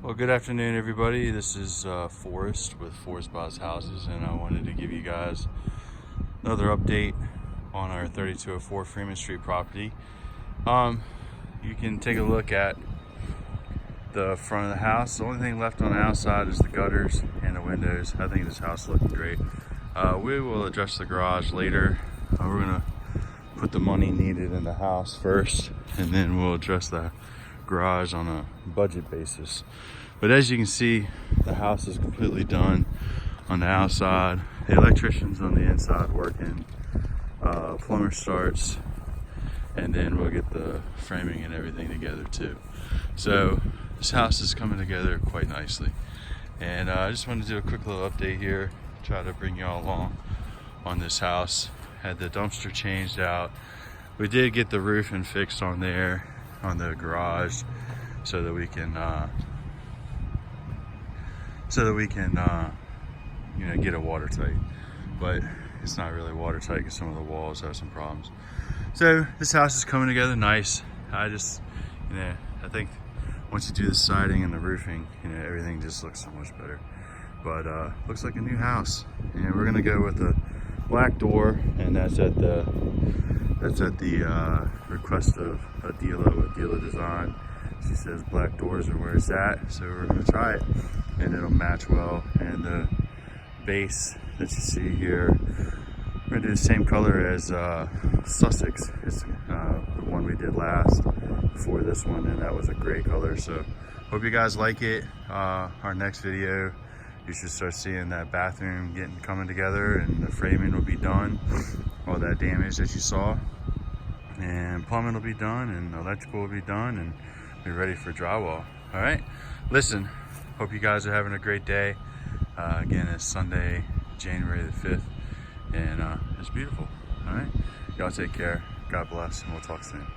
Well, good afternoon, everybody. This is Forrest with Forrest Buys Houses, and I wanted to give you guys another update on our 3204 Freeman Street property. You can take a look at the front of the house. The only thing left on the outside is the gutters and the windows. I think this house is looking great. We will address the garage later. We're gonna put the money needed in the house first, and then we'll address the garage on a budget basis. But as you can see, the house is completely done on the outside. The electrician's on the inside working. Plumber starts, and then we'll get the framing and everything together too. So this house is coming together quite nicely, and I just wanted to do a quick little update here, try to bring y'all along on this house. Had the dumpster changed out. We did get the roofing fixed on there, on the garage, so that we can you know, get it watertight. But it's not really watertight because some of the walls have some problems. So this house is coming together nice. I think once you do the siding and the roofing, everything just looks so much better. But looks like a new house, and we're gonna go with a black door, and that's at the request of Adila Design. She says black doors are where it's at, so we're gonna try it, and it'll match well. And the base that you see here, we're gonna do the same color as Sussex. It's the one we did last before this one, and that was a great color. So hope you guys like it. Our next video, you should start seeing that bathroom coming together, and the framing will be done, all that damage that you saw, and plumbing will be done, and electrical will be done, and be ready for drywall. All right, listen, hope you guys are having a great day. Again, it's Sunday, January the 5th, and it's beautiful. All right, y'all take care, God bless, and we'll talk soon.